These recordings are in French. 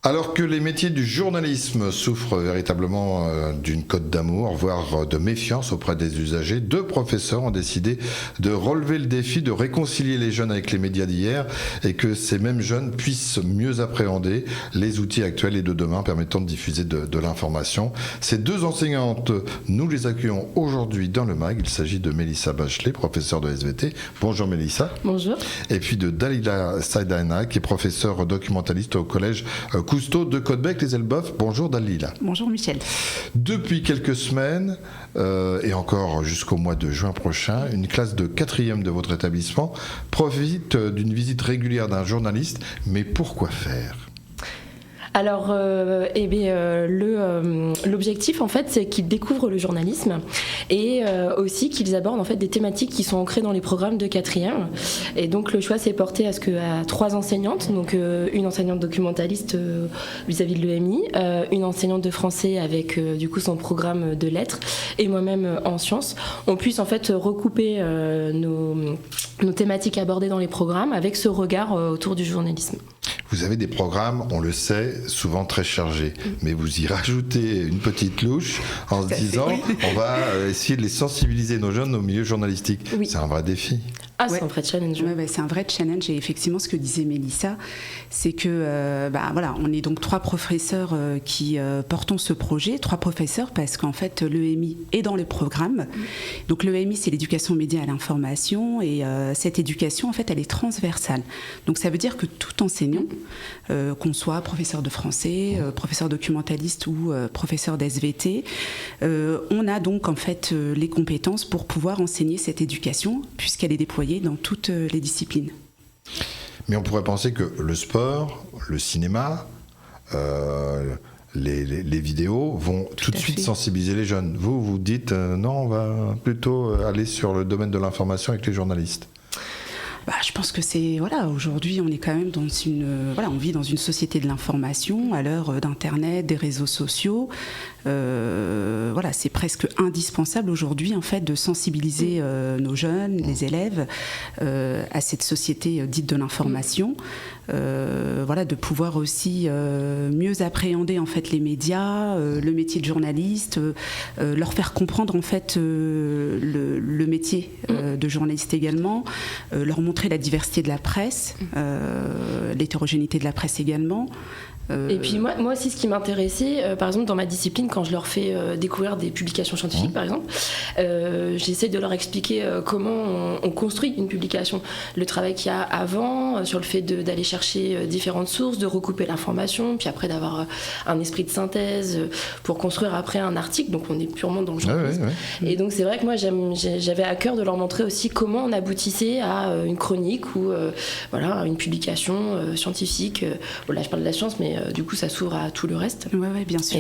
Alors que les métiers du journalisme souffrent véritablement d'une cote d'amour, voire de méfiance auprès des usagers, 2 professeurs ont décidé de relever le défi de réconcilier les jeunes avec les médias d'hier et que ces mêmes jeunes puissent mieux appréhender les outils actuels et de demain permettant de diffuser de l'information. Ces 2 enseignantes, nous les accueillons aujourd'hui dans le MAG. Il s'agit de Mélissa Bachelet, professeure de SVT. Bonjour Mélissa. Bonjour. Et puis de Dalila Saïdana, qui est professeure documentaliste au collège Cousteau de Caudebec-les-Elbeuf. Bonjour Dalila. Bonjour Michel. Depuis quelques semaines, et encore jusqu'au mois de juin prochain, une classe de 4e de votre établissement profite d'une visite régulière d'un journaliste. Mais pourquoi faire ? Alors, l'objectif, en fait, c'est qu'ils découvrent le journalisme et aussi qu'ils abordent en fait des thématiques qui sont ancrées dans les programmes de 4e. Et donc, le choix s'est porté à 3 enseignantes, donc une enseignante documentaliste vis-à-vis de l'EMI, une enseignante de français avec du coup son programme de lettres et moi-même en sciences, on puisse en fait recouper nos thématiques abordées dans les programmes avec ce regard autour du journalisme. Vous avez des programmes, on le sait, souvent très chargés, mais vous y rajoutez une petite louche en se disant on va essayer de les sensibiliser, nos jeunes, au milieu journalistique. Oui. C'est un vrai défi. C'est un vrai challenge. C'est un vrai challenge et effectivement ce que disait Mélissa, c'est que on est donc 3 professeurs qui portons ce projet, 3 professeurs parce qu'en fait l'EMI est dans le programme. Donc l'EMI c'est l'éducation aux médias à l'information et cette éducation en fait elle est transversale. Donc ça veut dire que tout enseignant, qu'on soit professeur de français, professeur documentaliste ou professeur d'SVT, on a donc en fait les compétences pour pouvoir enseigner cette éducation puisqu'elle est déployée dans toutes les disciplines. Mais on pourrait penser que le sport, le cinéma, les vidéos vont tout de suite sensibiliser les jeunes. Vous dites non, on va plutôt aller sur le domaine de l'information avec les journalistes. Je pense que c'est aujourd'hui on est quand même dans on vit dans une société de l'information à l'heure d'internet, des réseaux sociaux. C'est presque indispensable aujourd'hui en fait de sensibiliser nos jeunes, les élèves à cette société dite de l'information. De pouvoir aussi mieux appréhender en fait les médias, le métier de journaliste, leur faire comprendre en fait le métier de journaliste également, leur montrer la diversité de la presse, l'hétérogénéité de la presse également. Et puis moi aussi ce qui m'intéressait, par exemple dans ma discipline, quand je leur fais découvrir des publications scientifiques par exemple, j'essaie de leur expliquer comment on construit une publication, le travail qu'il y a avant, sur le fait d'aller chercher différentes sources, de recouper l'information, puis après d'avoir un esprit de synthèse pour construire après un article, donc on est purement dans le journalisme. Et donc c'est vrai que moi j'avais à cœur de leur montrer aussi comment on aboutissait à une chronique ou une publication scientifique. Là je parle de la science, mais du coup ça s'ouvre à tout le reste. Oui, bien sûr.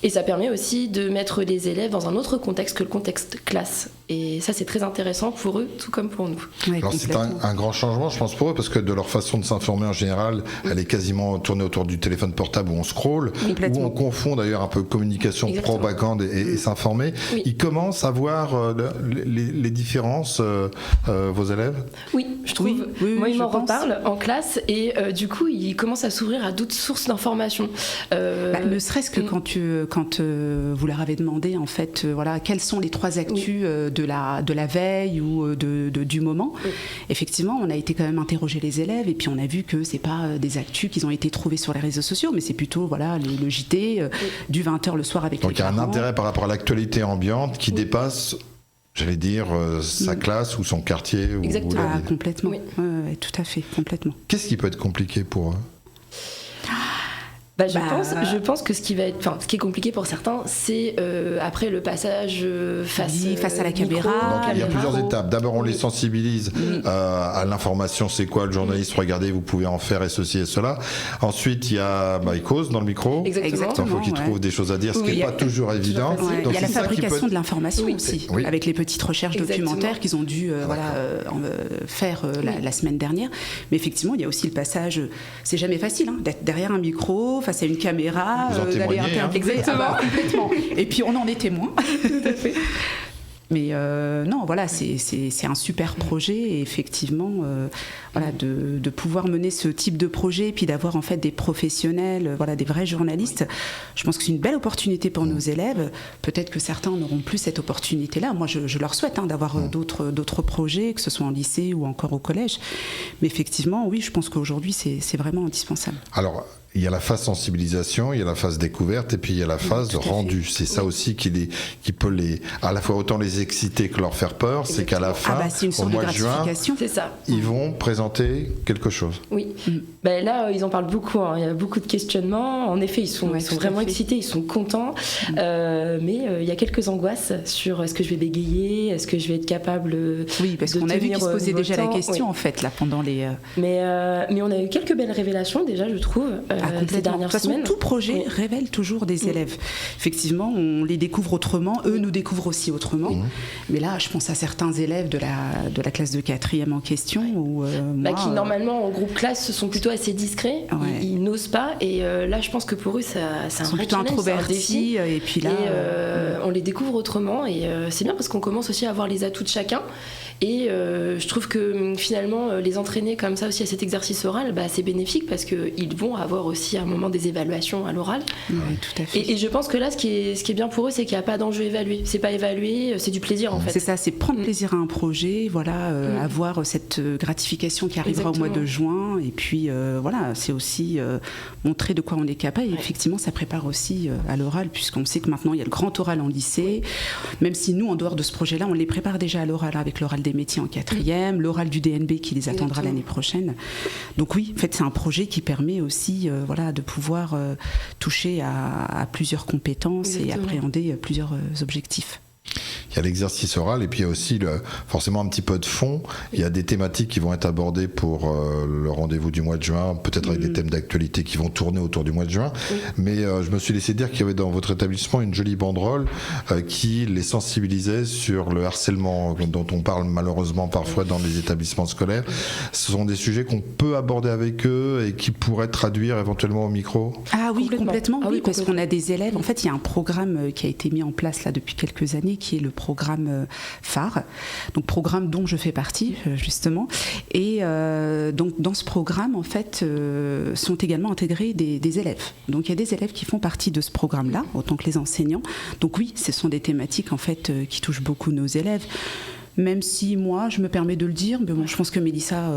Et ça permet aussi de mettre les élèves dans un autre contexte que le contexte classe. Et ça c'est très intéressant pour eux, tout comme pour nous. Alors c'est un grand changement je pense pour eux, parce que de leur façon de s'informer en général, elle est quasiment tournée autour du téléphone portable où on scrolle, où on confond d'ailleurs un peu communication, propagande et s'informer. Oui. Ils commencent à voir les différences, vos élèves ? Oui, je trouve. Moi ils m'en reparlent en classe et du coup ils commencent à s'ouvrir à d'autres sources d'informations. Ne serait-ce que quand vous leur avez demandé en fait quelles sont les 3 actus de la veille ou du moment. Effectivement, on a été quand même interroger les élèves et puis on a vu que c'est pas des actus qui ont été trouvés sur les réseaux sociaux, mais c'est plutôt le JT du 20h le soir avec les parents. Donc il y a un intérêt par rapport à l'actualité ambiante qui dépasse, j'allais dire, sa classe ou son quartier. Exactement. Complètement. Oui. Tout à fait, complètement. Qu'est-ce qui peut être compliqué pour eux ? Je pense que ce qui est compliqué pour certains, c'est après le passage face à la caméra. Donc il y a plusieurs étapes. D'abord, on les sensibilise à l'information, c'est quoi le journaliste, regardez, vous pouvez en faire et ceci et cela. Ensuite, il y a il cause dans le micro. Exactement. Il faut qu'il trouve des choses à dire, ce qui n'est pas toujours évident. Donc, il y a la fabrication de l'information aussi, avec les petites recherches documentaires qu'ils ont dû faire la semaine dernière. Mais effectivement, il y a aussi le passage, c'est jamais facile d'être derrière un micro, face à une caméra, d'aller interviewer. Exactement. Complètement. Et puis on en est témoin. Tout à fait. Mais non, voilà, c'est un super projet et effectivement, voilà, de pouvoir mener ce type de projet et puis d'avoir en fait des professionnels, voilà, des vrais journalistes. Je pense que c'est une belle opportunité pour nos élèves. Peut-être que certains n'auront plus cette opportunité-là. Moi, je leur souhaite d'avoir d'autres projets, que ce soit en lycée ou encore au collège. Mais effectivement, oui, je pense qu'aujourd'hui, c'est vraiment indispensable. Alors, il y a la phase sensibilisation, il y a la phase découverte et puis il y a la phase rendu. C'est ça aussi qui peut à la fois autant les exciter que leur faire peur. C'est qu'à la fin, au mois de juin, ils vont présenter quelque mais Oui. Ben là, ils en parlent beaucoup. Il y a beaucoup de questionnements. En effet, ils sont vraiment excités, ils sont contents. Mais il y a quelques angoisses sur est-ce que je vais bégayer, est-ce que je vais être capable Oui, parce qu'on a vu qu'ils se posaient déjà la question en fait là pendant les. Mais on a eu quelques belles révélations déjà, je trouve. Ces dernières semaines. De toute façon, tout projet révèle toujours des élèves. Effectivement, on les découvre autrement, eux nous découvrent aussi autrement. Mais là, je pense à certains élèves de la classe de 4e en question. Où, qui normalement, en groupe classe, sont plutôt assez discrets. Ils n'osent pas. Et là, je pense que pour eux, c'est un vrai challenge, c'est un défi. Et puis là, on les découvre autrement. Et c'est bien parce qu'on commence aussi à voir les atouts de chacun. Et je trouve que finalement, les entraîner comme ça aussi à cet exercice oral, c'est bénéfique parce qu'ils vont avoir aussi à un moment des évaluations à l'oral. Oui, tout à fait. Et je pense que là, ce qui est bien pour eux, c'est qu'il n'y a pas d'enjeu évalué. C'est pas évalué, c'est du plaisir en fait. C'est ça, c'est prendre plaisir à un projet, voilà, avoir cette gratification qui arrivera au mois de juin. Et puis voilà, c'est aussi montrer de quoi on est capable. Et effectivement, ça prépare aussi à l'oral, puisqu'on sait que maintenant il y a le grand oral en lycée. Même si nous, en dehors de ce projet-là, on les prépare déjà à l'oral avec l'oral des métiers en 4e, l'oral du DNB qui les attendra l'année prochaine. Donc oui, en fait, c'est un projet qui permet aussi voilà, de pouvoir toucher à plusieurs compétences et appréhender plusieurs objectifs. Il y a l'exercice oral et puis il y a aussi forcément un petit peu de fond. Il y a des thématiques qui vont être abordées pour le rendez-vous du mois de juin, peut-être avec des thèmes d'actualité qui vont tourner autour du mois de juin. Mais je me suis laissé dire qu'il y avait dans votre établissement une jolie banderole qui les sensibilisait sur le harcèlement dont on parle malheureusement parfois dans les établissements scolaires. Ce sont des sujets qu'on peut aborder avec eux et qui pourraient traduire éventuellement au micro. Ah oui, complètement. Oui, parce qu'on a des élèves. En fait, il y a un programme qui a été mis en place là depuis quelques années qui est le programme phare, donc programme dont je fais partie justement, et donc dans ce programme en fait sont également intégrés des élèves, donc il y a des élèves qui font partie de ce programme-là autant que les enseignants, donc oui, ce sont des thématiques en fait qui touchent beaucoup nos élèves. Même si moi, je me permets de le dire, mais bon, je pense que Mélissa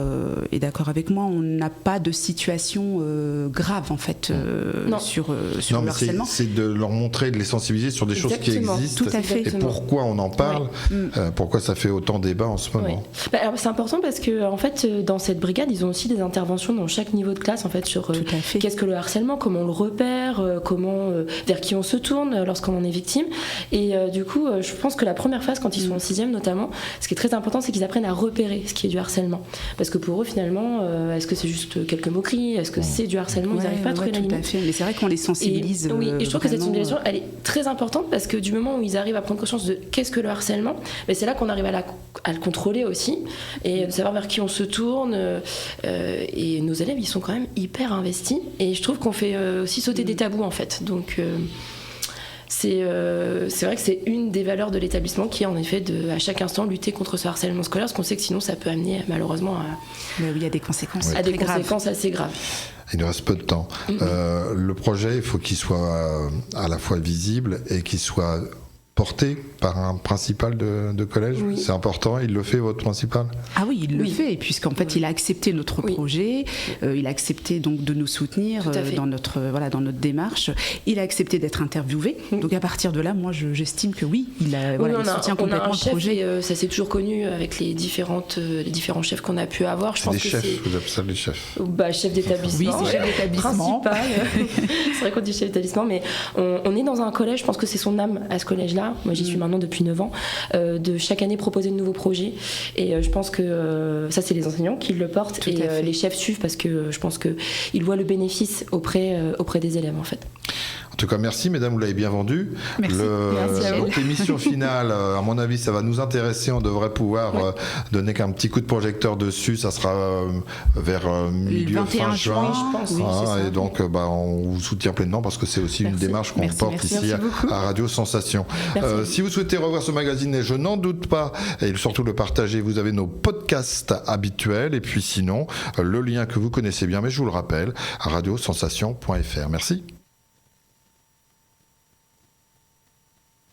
est d'accord avec moi, on n'a pas de situation grave en fait sur le harcèlement. C'est de leur montrer, de les sensibiliser sur des choses qui existent. Tout à fait. Et pourquoi on en parle, pourquoi ça fait autant débat en ce moment. Alors, c'est important parce que en fait, dans cette brigade, ils ont aussi des interventions dans chaque niveau de classe en fait sur qu'est-ce que le harcèlement, comment on le repère, vers qui on se tourne lorsqu'on en est victime. Et du coup, je pense que la première phase, quand ils sont en 6e notamment, ce qui est très important, c'est qu'ils apprennent à repérer ce qui est du harcèlement. Parce que pour eux, finalement, est-ce que c'est juste quelques moqueries ? Est-ce que c'est du harcèlement ? Ils n'arrivent pas à trouver la limite. Tout à fait. Mais c'est vrai qu'on les sensibilise. Et je trouve que cette sensibilisation, elle est très importante parce que du moment où ils arrivent à prendre conscience de qu'est-ce que le harcèlement, c'est là qu'on arrive à le contrôler aussi et de savoir vers qui on se tourne. Et nos élèves, ils sont quand même hyper investis. Et je trouve qu'on fait aussi sauter des tabous, en fait. Donc... C'est vrai que c'est une des valeurs de l'établissement qui est en effet à chaque instant lutter contre ce harcèlement scolaire, parce qu'on sait que sinon ça peut amener malheureusement à des conséquences, conséquences assez graves. Il nous reste peu de temps. Le projet, il faut qu'il soit à la fois visible et qu'il soit porté par un principal de collège. C'est important, il le fait, votre principal ? Ah oui, il le fait, puisqu'en fait il a accepté notre projet, il a accepté donc de nous soutenir dans notre démarche, il a accepté d'être interviewé, donc à partir de là, moi j'estime que il soutient complètement le projet. Et, ça s'est toujours connu avec les différents chefs qu'on a pu avoir. Vous appelez les chefs ? Chef d'établissement. Oui, c'est chef d'établissement. Principal. C'est vrai qu'on dit chef d'établissement, mais on est dans un collège, je pense que c'est son âme à ce collège-là. Moi j'y suis maintenant depuis 9 ans, de chaque année proposer de nouveaux projets, et je pense que ça c'est les enseignants qui le portent. Tout et les chefs suivent parce que je pense qu'ils voient le bénéfice auprès des élèves en fait. En tout cas, merci, mesdames, vous l'avez bien vendu. Merci. Merci à vous. Notre émission finale, à mon avis, ça va nous intéresser. On devrait pouvoir donner qu'un petit coup de projecteur dessus. Ça sera vers milieu 21 fin juin. je pense. Oui, c'est ça. Et donc, on vous soutient pleinement parce que c'est aussi une démarche qu'on porte ici à Radio Sensation. Si vous souhaitez revoir ce magazine, et je n'en doute pas, et surtout le partager, vous avez nos podcasts habituels. Et puis sinon, le lien que vous connaissez bien, mais je vous le rappelle, à radiosensation.fr. Merci.